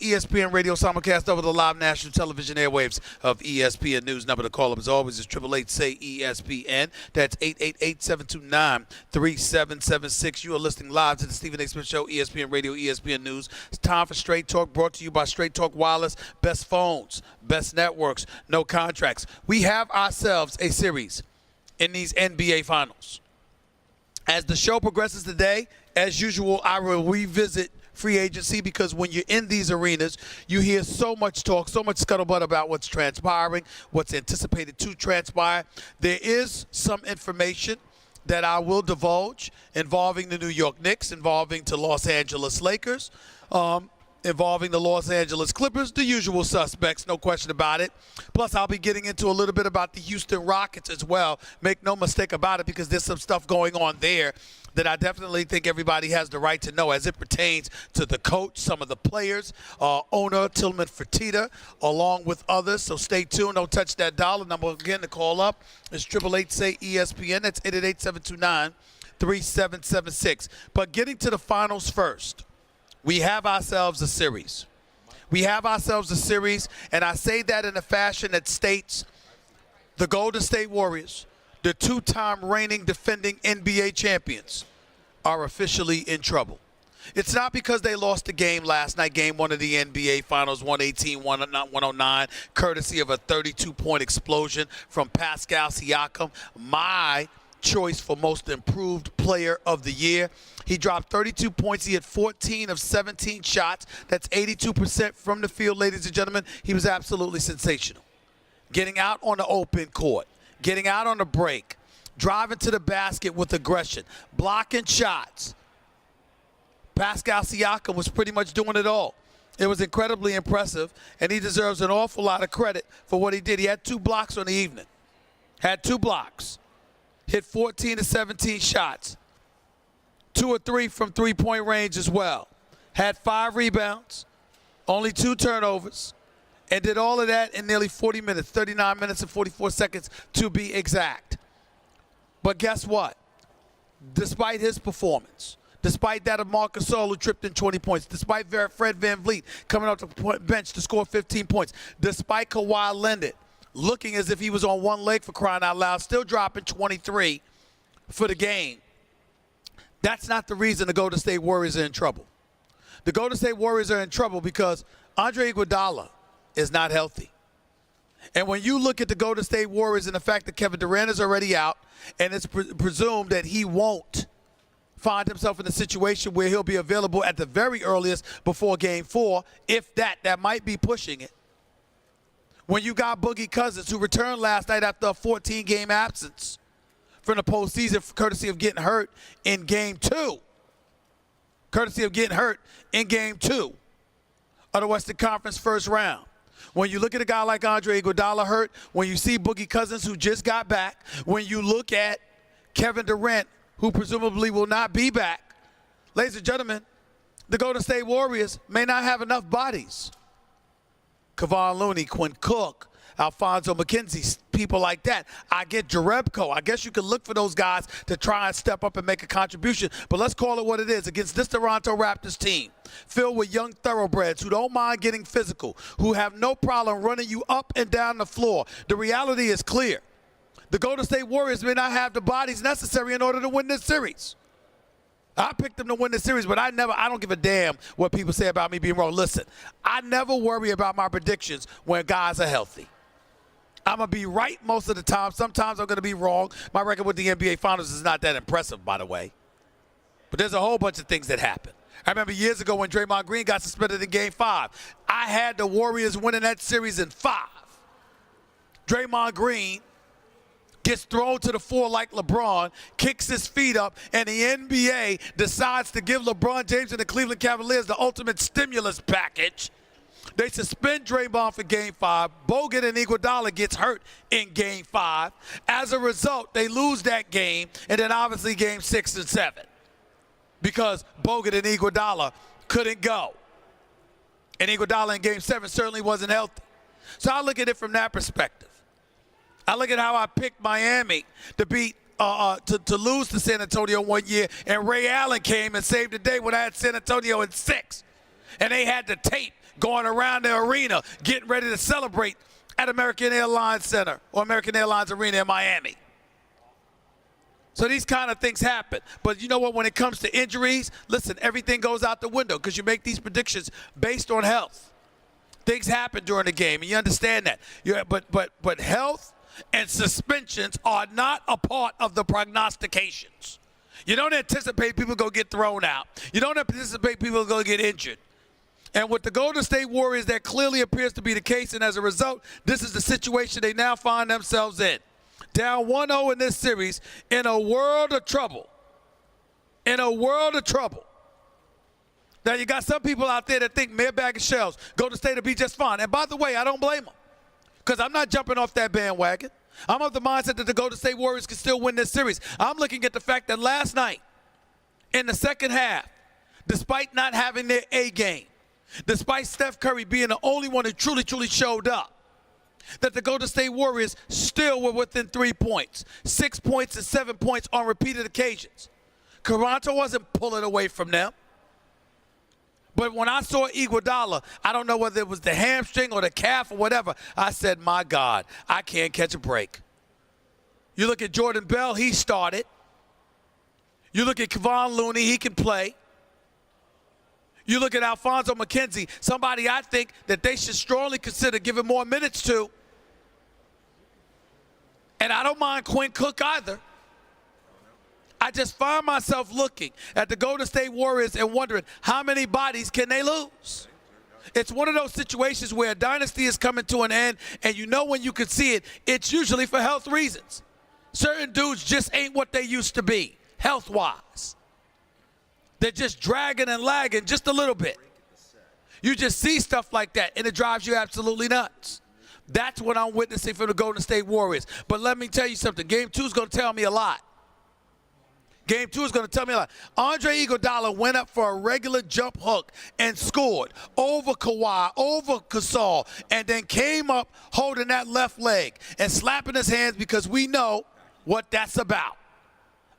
ESPN Radio simulcast over the live national television airwaves of ESPN News. Number to call up as always is 888-SAY-ESPN. That's 888-729-3776. You are listening live to the Stephen A. Smith Show, ESPN Radio, ESPN News. It's time for Straight Talk, brought to you by Straight Talk Wireless. Best phones, best networks, no contracts. We have ourselves a series in these NBA Finals. As the show progresses today, as usual, I will revisit free agency because when you're in these arenas, you hear so much talk, so much scuttlebutt about what's transpiring, what's anticipated to transpire. There is some information that I will divulge involving the New York Knicks, involving the Los Angeles Lakers, involving the Los Angeles Clippers, the usual suspects, no question about it. Plus, I'll be getting into a little bit about the Houston Rockets as well. Make no mistake about it, because there's some stuff going on there that I definitely think everybody has the right to know as it pertains to the coach, some of the players, owner Tillman Fertitta, along with others. So stay tuned. Don't touch that dollar. Number again to call up is 888-SAY-ESPN. That's 888-729-3776. But getting to the finals first. We have ourselves a series. We have ourselves a series, and I say that in a fashion that states the Golden State Warriors, the two-time reigning defending NBA champions, are officially in trouble. It's not because they lost the game last night, game one of the NBA Finals, 118-109, courtesy of a 32-point explosion from Pascal Siakam, my choice for most improved player of the year. He dropped 32 points. He had 14 of 17 shots. That's 82% from the field, ladies and gentlemen. He was absolutely sensational. Getting out on the open court, getting out on the break, driving to the basket with aggression, blocking shots. Pascal Siakam was pretty much doing it all. It was incredibly impressive, and he deserves an awful lot of credit for what he did. He had 2 blocks on the evening. Had 2 blocks. Hit 14 to 17 shots. 2 or 3 from three-point range as well. Had 5 rebounds, only 2 turnovers, and did all of that in nearly 40 minutes, 39 minutes and 44 seconds to be exact. But guess what? Despite his performance, despite that of Marc Gasol, who tripped in 20 points, despite Fred VanVleet coming off the bench to score 15 points, despite Kawhi Leonard looking as if he was on one leg for crying out loud, still dropping 23 for the game. That's not the reason the Golden State Warriors are in trouble. The Golden State Warriors are in trouble because Andre Iguodala is not healthy. And when you look at the Golden State Warriors and the fact that Kevin Durant is already out, and it's presumed that he won't find himself in a situation where he'll be available at the very earliest before Game 4, if that might be pushing it. When you got Boogie Cousins, who returned last night after a 14-game absence from the postseason, courtesy of getting hurt in Game 2. Courtesy of getting hurt in Game 2 of the Western Conference first round. When you look at a guy like Andre Iguodala hurt, when you see Boogie Cousins, who just got back, when you look at Kevin Durant, who presumably will not be back, ladies and gentlemen, the Golden State Warriors may not have enough bodies. Kevon Looney, Quinn Cook, Alfonso McKenzie, people like that. I get Jerebko. I guess you could look for those guys to try and step up and make a contribution. But let's call it what it is. Against this Toronto Raptors team, filled with young thoroughbreds who don't mind getting physical, who have no problem running you up and down the floor, the reality is clear. The Golden State Warriors may not have the bodies necessary in order to win this series. I picked them to win the series, but I don't give a damn what people say about me being wrong. Listen, I never worry about my predictions when guys are healthy. I'm going to be right most of the time. Sometimes I'm going to be wrong. My record with the NBA Finals is not that impressive, by the way. But there's a whole bunch of things that happen. I remember years ago when Draymond Green got suspended in Game 5. I had the Warriors winning that series in 5. Draymond Green gets thrown to the floor like LeBron, kicks his feet up, and the NBA decides to give LeBron James and the Cleveland Cavaliers the ultimate stimulus package. They suspend Draymond for Game 5. Bogut and Iguodala gets hurt in Game 5. As a result, they lose that game, and then obviously Game 6 and 7 because Bogut and Iguodala couldn't go. And Iguodala in Game 7 certainly wasn't healthy. So I look at it from that perspective. I look at how I picked Miami to beat to lose to San Antonio one year, and Ray Allen came and saved the day when I had San Antonio in 6. And they had the tape going around the arena, getting ready to celebrate at American Airlines Center or American Airlines Arena in Miami. So these kind of things happen. But you know what? When it comes to injuries, listen, everything goes out the window because you make these predictions based on health. Things happen during the game, and you understand that. But health and suspensions are not a part of the prognostications. You don't anticipate people going to get thrown out. You don't anticipate people going to get injured. And with the Golden State Warriors, that clearly appears to be the case, and as a result, this is the situation they now find themselves in. Down 1-0 in this series, in a world of trouble. In a world of trouble. Now, you got some people out there that think mere bag of shells, Golden State will be just fine. And by the way, I don't blame them, because I'm not jumping off that bandwagon. I'm of the mindset that the Golden State Warriors can still win this series. I'm looking at the fact that last night, in the second half, despite not having their A game, despite Steph Curry being the only one who truly showed up, that the Golden State Warriors still were within 3 points, 6 points and 7 points on repeated occasions. Toronto wasn't pulling away from them. But when I saw Iguodala, I don't know whether it was the hamstring or the calf or whatever, I said, my God, I can't catch a break. You look at Jordan Bell, he started. You look at Kevon Looney, he can play. You look at Alfonso McKenzie, somebody I think that they should strongly consider giving more minutes to. And I don't mind Quinn Cook either. I just find myself looking at the Golden State Warriors and wondering how many bodies can they lose? It's one of those situations where a dynasty is coming to an end, and you know when you can see it, it's usually for health reasons. Certain dudes just ain't what they used to be, health-wise. They're just dragging and lagging just a little bit. You just see stuff like that, and it drives you absolutely nuts. That's what I'm witnessing from the Golden State Warriors. But let me tell you something. Game 2 is going to tell me a lot. Game 2 is going to tell me a lot. Andre Iguodala went up for a regular jump hook and scored over Kawhi, over Gasol, and then came up holding that left leg and slapping his hands because we know what that's about.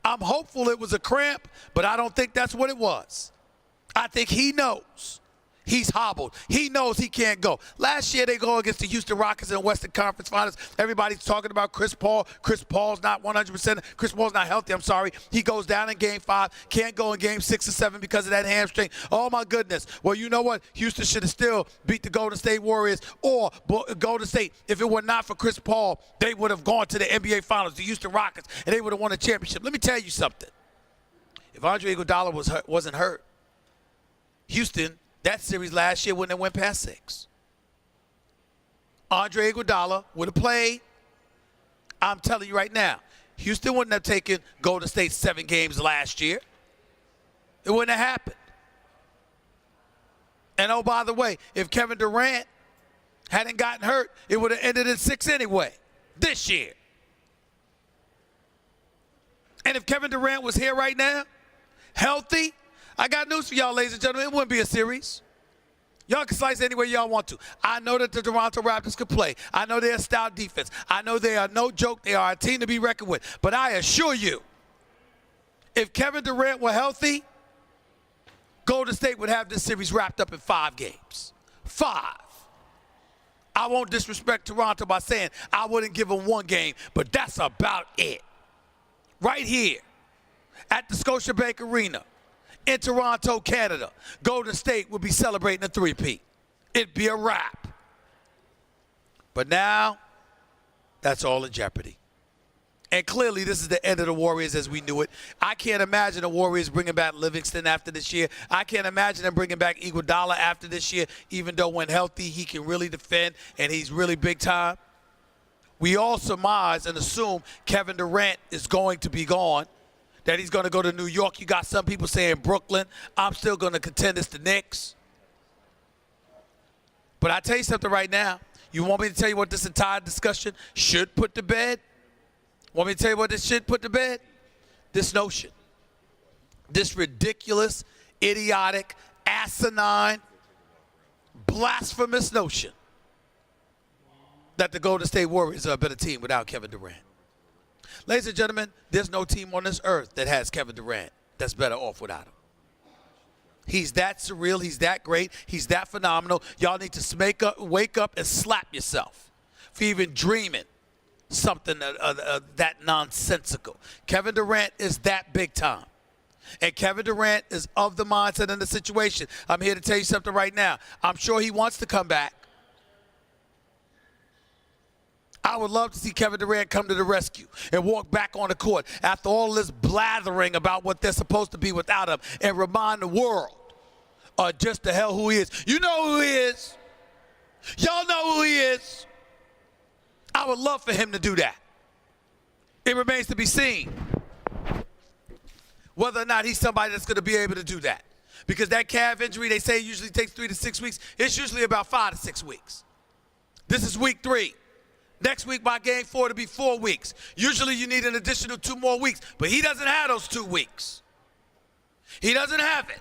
I'm hopeful it was a cramp, but I don't think that's what it was. I think he knows. He's hobbled. He knows he can't go. Last year they go against the Houston Rockets in the Western Conference Finals. Everybody's talking about Chris Paul. Chris Paul's not 100%. Chris Paul's not healthy, I'm sorry. He goes down in Game 5, can't go in Game 6 or 7 because of that hamstring. Oh, my goodness. Well, you know what? Houston should have still beat the Golden State Warriors or Golden State. If it were not for Chris Paul, they would have gone to the NBA Finals, the Houston Rockets, and they would have won a championship. Let me tell you something. If Andre Iguodala wasn't hurt, Houston, that series last year wouldn't have went past 6. Andre Iguodala would have played. I'm telling you right now, Houston wouldn't have taken Golden State 7 games last year. It wouldn't have happened. And oh, by the way, if Kevin Durant hadn't gotten hurt, it would have ended in 6 anyway this year. And if Kevin Durant was here right now, healthy, I got news for y'all, ladies and gentlemen. It wouldn't be a series. Y'all can slice any way y'all want to. I know that the Toronto Raptors could play. I know they're a stout defense. I know they are no joke. They are a team to be reckoned with. But I assure you, if Kevin Durant were healthy, Golden State would have this series wrapped up in 5 games. 5. I won't disrespect Toronto by saying I wouldn't give them 1 game, but that's about it. Right here at the Scotiabank Arena in Toronto, Canada, Golden State would be celebrating a 3-peat. It'd be a wrap. But now, that's all in jeopardy. And clearly, this is the end of the Warriors as we knew it. I can't imagine the Warriors bringing back Livingston after this year. I can't imagine them bringing back Iguodala after this year, even though when healthy, he can really defend and he's really big time. We all surmise and assume Kevin Durant is going to be gone, that he's going to go to New York. You got some people saying Brooklyn. I'm still going to contend it's the Knicks. But I tell you something right now. You want me to tell you what this entire discussion should put to bed? Want me to tell you what this should put to bed? This notion. This ridiculous, idiotic, asinine, blasphemous notion that the Golden State Warriors are a better team without Kevin Durant. Ladies and gentlemen, there's no team on this earth that has Kevin Durant that's better off without him. He's that surreal. He's that great. He's that phenomenal. Y'all need to wake up and slap yourself for even dreaming something that nonsensical. Kevin Durant is that big time. And Kevin Durant is of the mindset and the situation. I'm here to tell you something right now. I'm sure he wants to come back. I would love to see Kevin Durant come to the rescue and walk back on the court after all this blathering about what they're supposed to be without him and remind the world just the hell who he is. You know who he is. Y'all know who he is. I would love for him to do that. It remains to be seen whether or not he's somebody that's going to be able to do that. Because that calf injury, they say, usually takes 3 to 6 weeks. It's usually about 5 to 6 weeks. This is week 3. Next week, by game 4, it'll be 4 weeks. Usually you need an additional 2 more weeks, but he doesn't have those 2 weeks. He doesn't have it.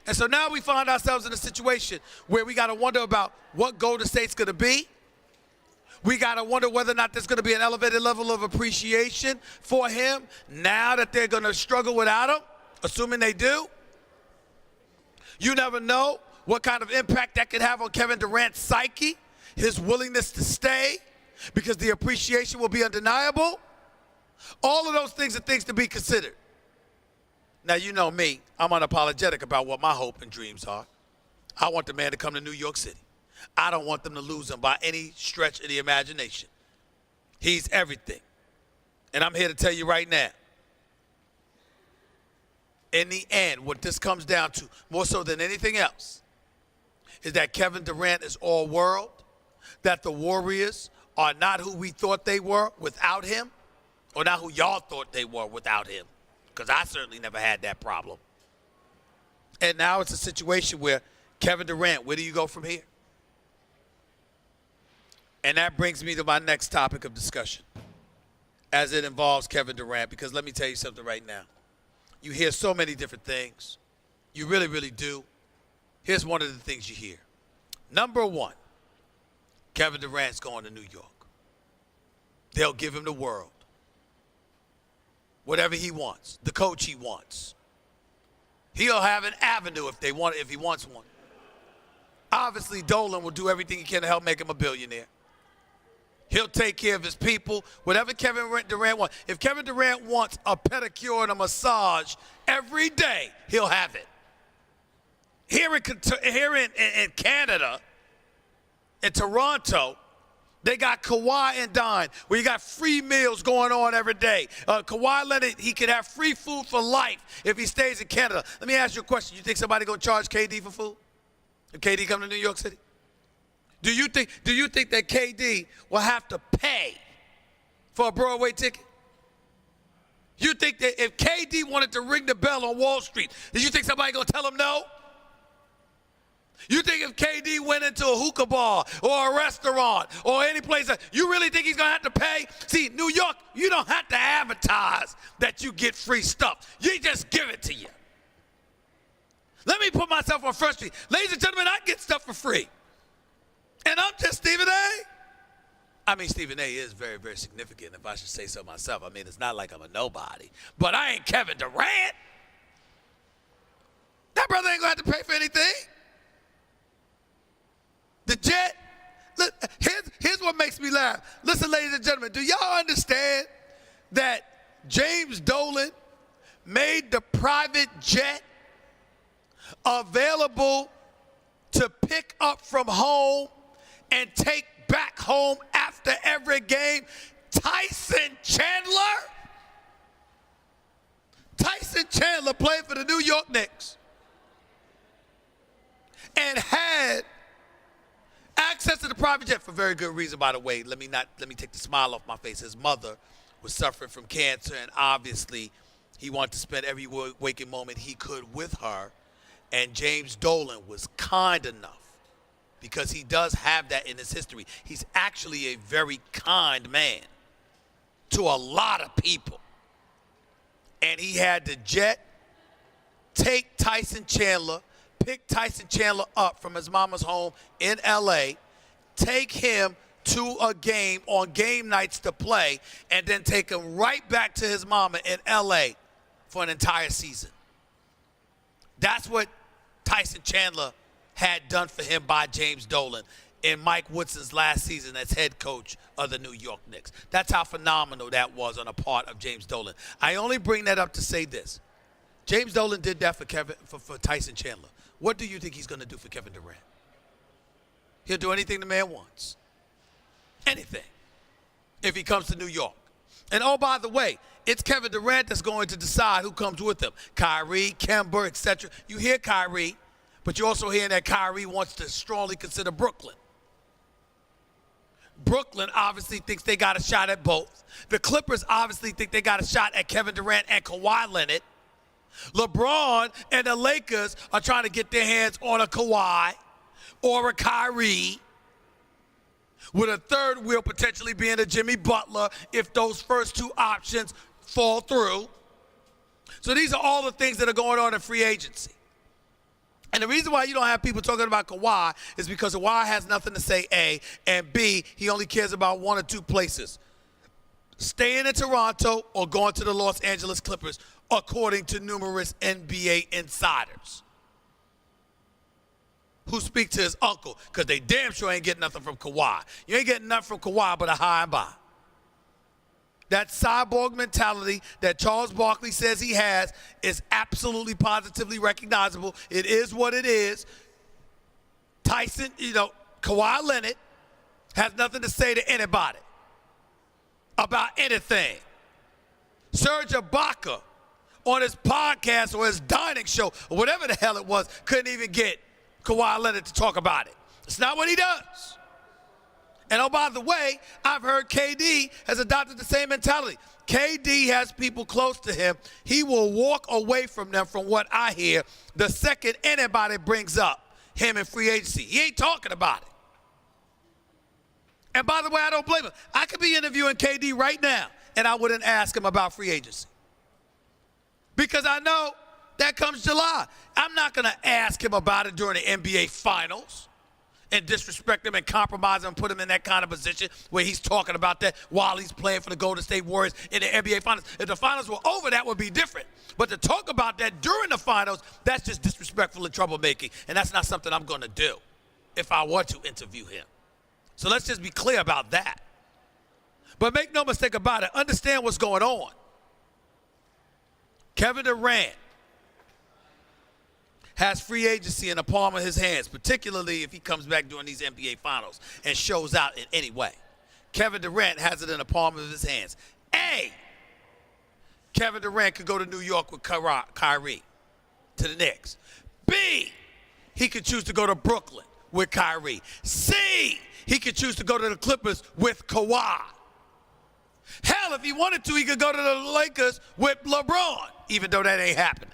And so now we find ourselves in a situation where we got to wonder about what Golden State's going to be. We got to wonder whether or not there's going to be an elevated level of appreciation for him now that they're going to struggle without him, assuming they do. You never know what kind of impact that could have on Kevin Durant's psyche, his willingness to stay, because the appreciation will be undeniable. All of those things are things to be considered. Now, you know me. I'm unapologetic about what my hope and dreams are. I want the man to come to New York City. I don't want them to lose him by any stretch of the imagination. He's everything. And I'm here to tell you right now, in the end, what this comes down to, more so than anything else, is that Kevin Durant is all world, that the Warriors are not who we thought they were without him, or not who y'all thought they were without him, because I certainly never had that problem. And now it's a situation where Kevin Durant, where do you go from here? And that brings me to my next topic of discussion, as it involves Kevin Durant, because let me tell you something right now. You hear so many different things. You really, really do. Here's one of the things you hear. Number one, Kevin Durant's going to New York. They'll give him the world. Whatever he wants, the coach he wants. He'll have an avenue if he wants one. Obviously, Dolan will do everything he can to help make him a billionaire. He'll take care of his people, whatever Kevin Durant wants. If Kevin Durant wants a pedicure and a massage every day, he'll have it. Here in Canada, in Toronto, they got Kawhi and Dine, where you got free meals going on every day. Kawhi Leonard, he could have free food for life if he stays in Canada. Let me ask you a question. You think somebody going to charge KD for food if KD come to New York City? Do you think that KD will have to pay for a Broadway ticket? You think that if KD wanted to ring the bell on Wall Street, did you think somebody going to tell him no? You think if KD went into a hookah bar or a restaurant or any place, you really think he's going to have to pay? See, New York, you don't have to advertise that you get free stuff. You just give it to you. Let me put myself on Front Street. Ladies and gentlemen, I get stuff for free. And I'm just Stephen A. I mean, Stephen A is very, very significant, if I should say so myself. I mean, it's not like I'm a nobody. But I ain't Kevin Durant. That brother ain't going to have to pay for anything. The jet, look, here's what makes me laugh. Listen, ladies and gentlemen, do y'all understand that James Dolan made the private jet available to pick up from home and take back home after every game? Tyson Chandler? Tyson Chandler played for the New York Knicks and had access to the private jet for very good reason, by the way. Let me take the smile off my face. His mother was suffering from cancer, and obviously he wanted to spend every waking moment he could with her. And James Dolan was kind enough, because he does have that in his history. He's actually a very kind man to a lot of people. And he had the jet take Tyson Chandler, pick Tyson Chandler up from his mama's home in L.A., take him to a game on game nights to play, and then take him right back to his mama in L.A. for an entire season. That's what Tyson Chandler had done for him by James Dolan in Mike Woodson's last season as head coach of the New York Knicks. That's how phenomenal that was on the part of James Dolan. I only bring that up to say this. James Dolan did that for Tyson Chandler. What do you think he's going to do for Kevin Durant? He'll do anything the man wants. Anything. If he comes to New York. And oh, by the way, it's Kevin Durant that's going to decide who comes with him. Kyrie, Kemba, etc. You hear Kyrie, but you're also hearing that Kyrie wants to strongly consider Brooklyn. Brooklyn obviously thinks they got a shot at both. The Clippers obviously think they got a shot at Kevin Durant and Kawhi Leonard. LeBron and the Lakers are trying to get their hands on a Kawhi or a Kyrie, with a third wheel potentially being a Jimmy Butler if those first two options fall through. So these are all the things that are going on in free agency. And the reason why you don't have people talking about Kawhi is because Kawhi has nothing to say, A, and B, he only cares about one or two places. Staying in Toronto or going to the Los Angeles Clippers, according to numerous NBA insiders who speak to his uncle, because they damn sure ain't getting nothing from Kawhi. You ain't getting nothing from Kawhi but a high and by. That cyborg mentality that Charles Barkley says he has is absolutely positively recognizable. It is what it is. Tyson, Kawhi Leonard has nothing to say to anybody about anything. Serge Ibaka on his podcast or his dining show or whatever the hell it was couldn't even get Kawhi Leonard to talk about it. It's not what he does. And oh, by the way, I've heard KD has adopted the same mentality. KD has people close to him. He will walk away from them, from what I hear, the second anybody brings up him in free agency. He ain't talking about it. And by the way, I don't blame him. I could be interviewing KD right now, and I wouldn't ask him about free agency. Because I know that comes July. I'm not going to ask him about it during the NBA Finals and disrespect him and compromise him and put him in that kind of position where he's talking about that while he's playing for the Golden State Warriors in the NBA Finals. If the Finals were over, that would be different. But to talk about that during the Finals, that's just disrespectful and troublemaking, and that's not something I'm going to do if I were to interview him. So let's just be clear about that. But make no mistake about it. Understand what's going on. Kevin Durant has free agency in the palm of his hands, particularly if he comes back during these NBA Finals and shows out in any way. Kevin Durant has it in the palm of his hands. A, Kevin Durant could go to New York with Kyrie to the Knicks. B, he could choose to go to Brooklyn with Kyrie. C, he could choose to go to the Clippers with Kawhi. Hell, if he wanted to, he could go to the Lakers with LeBron, even though that ain't happening.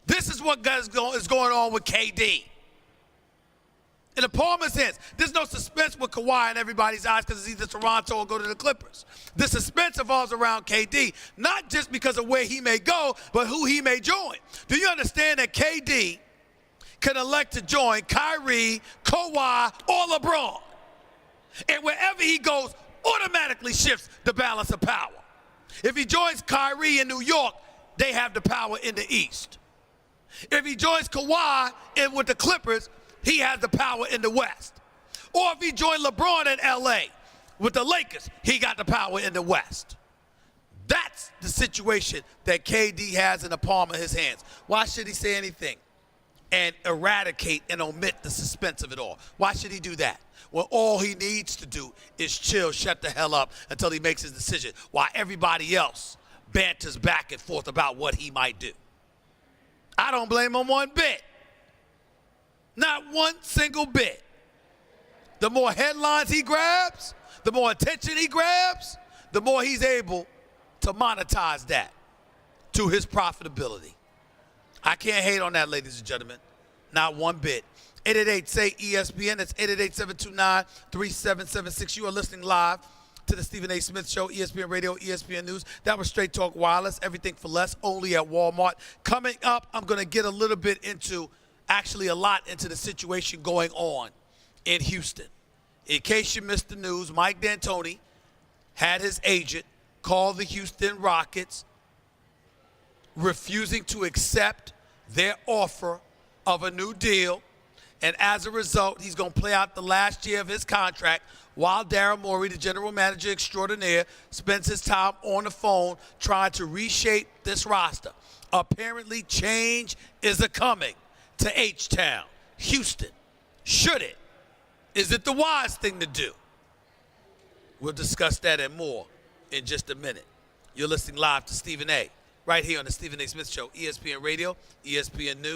This is what is going on with KD. In the palm of his hands. There's no suspense with Kawhi in everybody's eyes because it's either Toronto or go to the Clippers. The suspense revolves around KD, not just because of where he may go, but who he may join. Do you understand that KD can elect to join Kyrie, Kawhi, or LeBron? And wherever he goes, automatically shifts the balance of power. If he joins Kyrie in New York, they have the power in the East. If he joins Kawhi in with the Clippers, he has the power in the West. Or if he joined LeBron in LA with the Lakers, he got the power in the West. That's the situation that KD has in the palm of his hands. Why should he say anything and eradicate and omit the suspense of it all? Why should he do that? Well, all he needs to do is chill, shut the hell up until he makes his decision, while everybody else banters back and forth about what he might do. I don't blame him one bit. Not one single bit. The more headlines he grabs, the more attention he grabs, the more he's able to monetize that to his profitability. I can't hate on that, ladies and gentlemen. Not one bit. 888-SAY-ESPN. That's 888-729-3776. You are listening live to the Stephen A. Smith Show, ESPN Radio, ESPN News. That was Straight Talk Wireless, everything for less, only at Walmart. Coming up, I'm going to get a little bit into, actually a lot into the situation going on in Houston. In case you missed the news, Mike D'Antoni had his agent call the Houston Rockets refusing to accept their offer of a new deal. And as a result, he's going to play out the last year of his contract while Daryl Morey, the general manager extraordinaire, spends his time on the phone trying to reshape this roster. Apparently, change is a-coming to H-Town, Houston. Should it? Is it the wise thing to do? We'll discuss that and more in just a minute. You're listening live to Stephen A. right here on the Stephen A. Smith Show, ESPN Radio, ESPN News.